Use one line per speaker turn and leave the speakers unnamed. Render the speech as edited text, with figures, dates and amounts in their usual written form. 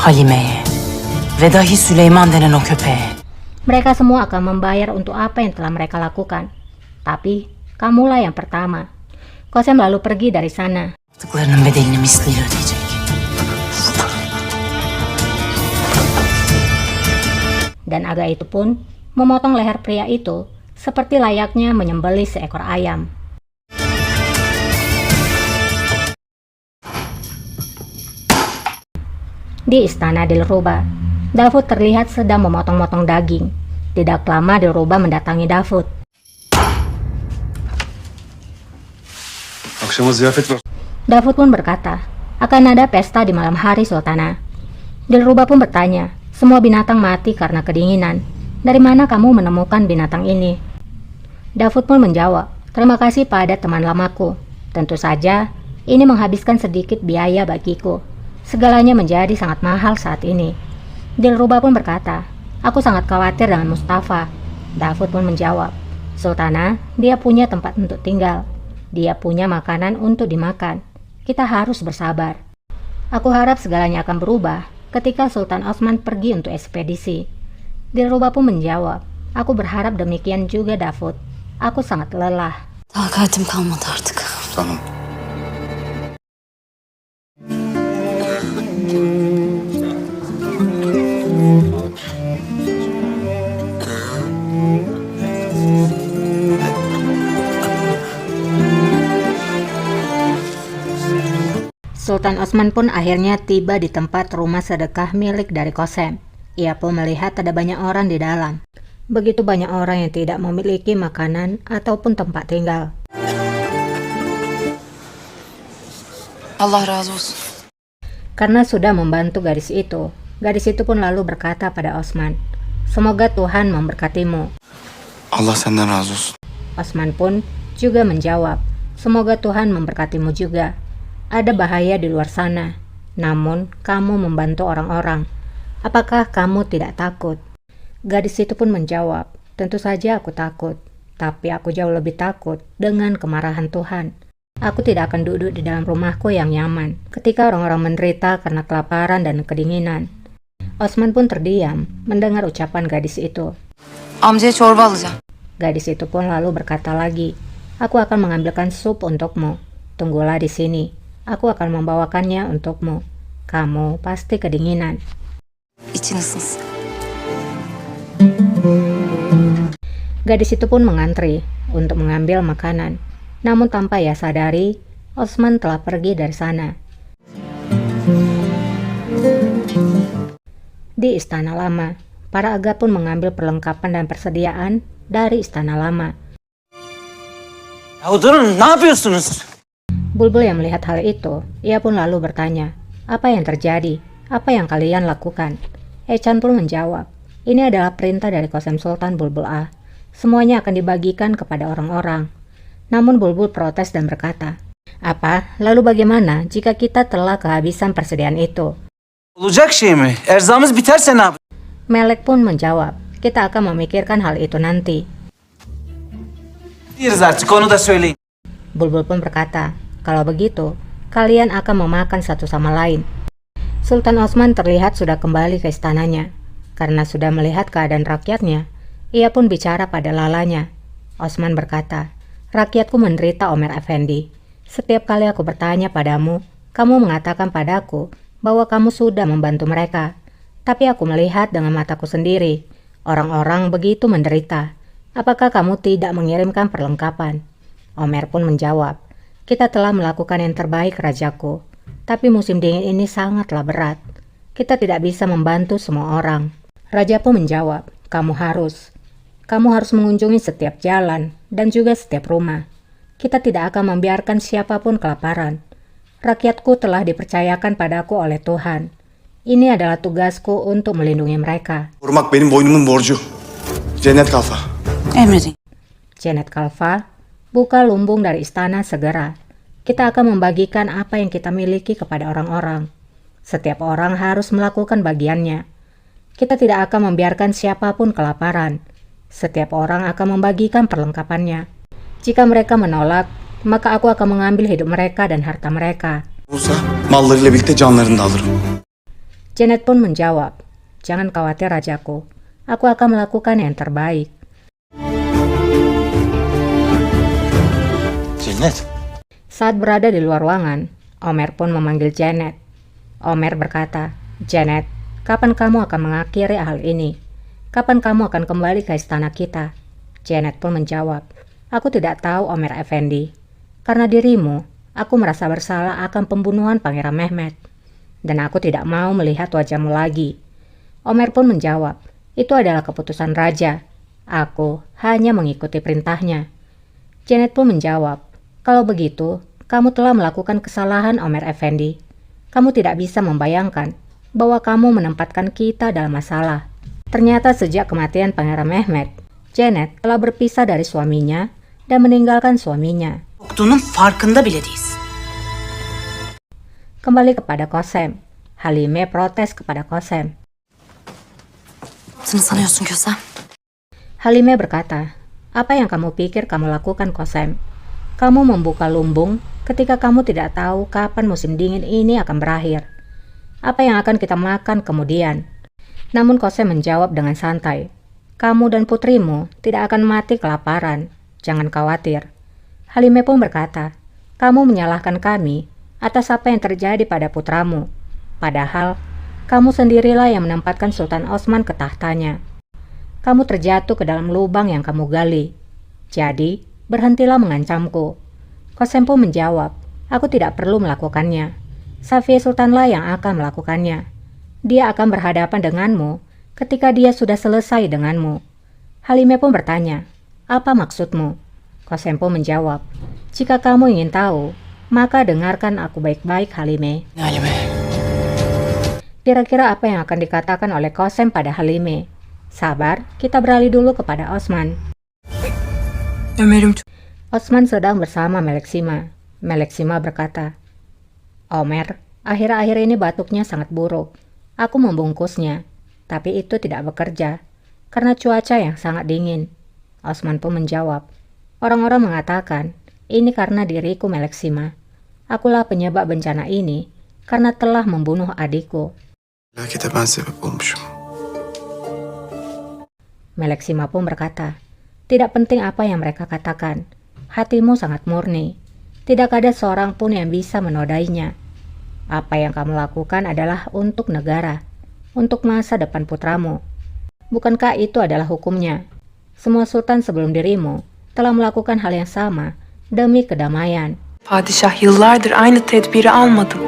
Halime'ye ve dahi Süleyman denen o köpeğe.
Mereka semua akan membayar untuk apa yang telah mereka lakukan. Tapi, kamulah yang pertama. Qasem lalu pergi dari sana.
Yaptıklarının bedelini misliyle ödeyecek.
Dan Aga itu pun memotong leher pria itu seperti layaknya menyembelih seekor ayam. Di istana Dilruba, Davud terlihat sedang memotong-motong daging. Tidak lama Dilruba mendatangi Davud.
Akşama ziyafet var.
Davud pun berkata, akan ada pesta di malam hari, Sultana. Dilruba pun bertanya, semua binatang mati karena kedinginan. Dari mana kamu menemukan binatang ini? Davud pun menjawab, terima kasih pada teman lamaku. Tentu saja, ini menghabiskan sedikit biaya bagiku. Segalanya menjadi sangat mahal saat ini. Dilruba pun berkata, aku sangat khawatir dengan Mustafa. Davud pun menjawab, Sultana, dia punya tempat untuk tinggal. Dia punya makanan untuk dimakan. Kita harus bersabar. Aku harap segalanya akan berubah ketika Sultan Osman pergi untuk ekspedisi. Dilruba pun menjawab, aku berharap demikian juga Davud. Aku sangat lelah.
Takatim kalmadı artık.
Tamam.
Sultan Osman pun akhirnya tiba di tempat rumah sedekah milik dari Qasem. Ia pun melihat ada banyak orang di dalam. Begitu banyak orang yang tidak memiliki makanan ataupun tempat tinggal.
Allah razı olsun.
Karena sudah membantu gadis itu pun lalu berkata pada Osman, semoga Tuhan memberkatimu.
Allah senden razı olsun.
Osman pun juga menjawab, semoga Tuhan memberkatimu juga. Ada bahaya di luar sana, namun kamu membantu orang-orang. Apakah kamu tidak takut? Gadis itu pun menjawab, tentu saja aku takut, tapi aku jauh lebih takut dengan kemarahan Tuhan. Aku tidak akan duduk di dalam rumahku yang nyaman ketika orang-orang menderita karena kelaparan dan kedinginan. Osman pun terdiam mendengar ucapan gadis itu.
Amcaya çorba alacağım.
Gadis itu pun lalu berkata lagi, aku akan mengambilkan sup untukmu. Tunggulah di sini. Aku akan membawakannya untukmu. Kamu pasti kedinginan.
İçin ısınsın.
Gadis itu pun mengantri untuk mengambil makanan. Namun tanpa ia sadari, Osman telah pergi dari sana. Di istana lama, para aga pun mengambil perlengkapan dan persediaan dari istana lama.
Ya durun, ne yapıyorsunuz?
Bulbul yang melihat hal itu, ia pun lalu bertanya, apa yang terjadi? Apa yang kalian lakukan? Echan pun menjawab, ini adalah perintah dari Qasem Sultan Bulbul A. Semuanya akan dibagikan kepada orang-orang. Namun Bulbul protes dan berkata, apa? Lalu bagaimana jika kita telah kehabisan persediaan itu?
Olacak şey mi? Erzağımız biterse ne yap?
Melek pun menjawab, kita akan memikirkan hal itu nanti.
Deriz artık, onu da söyleyin.
Bulbul pun berkata, kalau begitu, kalian akan memakan satu sama lain. Sultan Osman terlihat sudah kembali ke istananya. Karena sudah melihat keadaan rakyatnya, ia pun bicara pada lalanya. Osman berkata, rakyatku menderita Omer Effendi. Setiap kali aku bertanya padamu, kamu mengatakan padaku bahwa kamu sudah membantu mereka. Tapi aku melihat dengan mataku sendiri, orang-orang begitu menderita. Apakah kamu tidak mengirimkan perlengkapan? Omer pun menjawab, kita telah melakukan yang terbaik rajaku. Tapi musim dingin ini sangatlah berat. Kita tidak bisa membantu semua orang. Raja pun menjawab, kamu harus mengunjungi setiap jalan dan juga setiap rumah. Kita tidak akan membiarkan siapapun kelaparan. Rakyatku telah dipercayakan padaku oleh Tuhan. Ini adalah tugasku untuk melindungi mereka.
Korumak benim boynumun borcu. Cennet Kalfa.
Emredin.
Cennet Kalfa, buka lumbung dari istana segera. Kita akan membagikan apa yang kita miliki kepada orang-orang. Setiap orang harus melakukan bagiannya. Kita tidak akan membiarkan siapapun kelaparan. Setiap orang akan membagikan perlengkapannya. Jika mereka menolak, maka aku akan mengambil hidup mereka dan harta mereka.
Olsa mallarıyla birlikte canlarını da alırım.
Janet pun menjawab, "Jangan khawatir rajaku, aku akan melakukan yang terbaik."
Cennet.
Saat berada di luar ruangan, Omer pun memanggil Janet. Omer berkata, "Janet, kapan kamu akan mengakhiri hal ini? Kapan kamu akan kembali ke istana kita?" Janet pun menjawab, "Aku tidak tahu, Omer Effendi. Karena dirimu, aku merasa bersalah akan pembunuhan Pangeran Mehmet. Dan aku tidak mau melihat wajahmu lagi." Omer pun menjawab, "Itu adalah keputusan raja. Aku hanya mengikuti perintahnya." Janet pun menjawab, "Kalau begitu, kamu telah melakukan kesalahan, Omer Effendi. Kamu tidak bisa membayangkan bahwa kamu menempatkan kita dalam masalah." Ternyata sejak kematian Pangeran Mehmet, Janet telah berpisah dari suaminya dan meninggalkan suaminya.
Korktuğunun farkında bile değilsin.
Kembali kepada Kosem, Halime protes kepada Kosem.
Yaptığını sanıyorsun Kösem?
Halime berkata, "Apa yang kamu pikir kamu lakukan, Kosem? Kamu membuka lumbung ketika kamu tidak tahu kapan musim dingin ini akan berakhir. Apa yang akan kita makan kemudian?" Namun Kosem menjawab dengan santai, "Kamu dan putrimu tidak akan mati kelaparan. Jangan khawatir." Halime pun berkata, "Kamu menyalahkan kami atas apa yang terjadi pada putramu. Padahal, kamu sendirilah yang menempatkan Sultan Osman ke tahtanya. Kamu terjatuh ke dalam lubang yang kamu gali. Jadi, berhentilah mengancamku." Kosem pun menjawab, "Aku tidak perlu melakukannya. Safiye Sultanlah yang akan melakukannya. Dia akan berhadapan denganmu ketika dia sudah selesai denganmu." Halime pun bertanya, "Apa maksudmu?" Kosem pun menjawab, "Jika kamu ingin tahu, maka dengarkan aku baik-baik, Halime."
Halime.
Kira-kira apa yang akan dikatakan oleh Kosem pada Halime? Sabar, kita beralih dulu kepada Osman.
Ömer'im çok...
Osman sedang bersama Meleksima. Meleksima berkata, "Omer, akhir-akhir ini batuknya sangat buruk. Aku membungkusnya, tapi itu tidak bekerja karena cuaca yang sangat dingin." Osman pun menjawab, "Orang-orang mengatakan ini karena diriku, Meleksima. Akulah penyebab bencana ini karena telah membunuh adikku."
Felakete ben sebep olmuşum.
Meleksima pun berkata, "Tidak penting apa yang mereka katakan. Hatimu sangat murni. Tidak ada seorang pun yang bisa menodainya. Apa yang kamu lakukan adalah untuk negara, untuk masa depan putramu. Bukankah itu adalah hukumnya? Semua sultan sebelum dirimu telah melakukan hal yang sama demi kedamaian."
Padişah yıllardır aynı tedbiri almadım.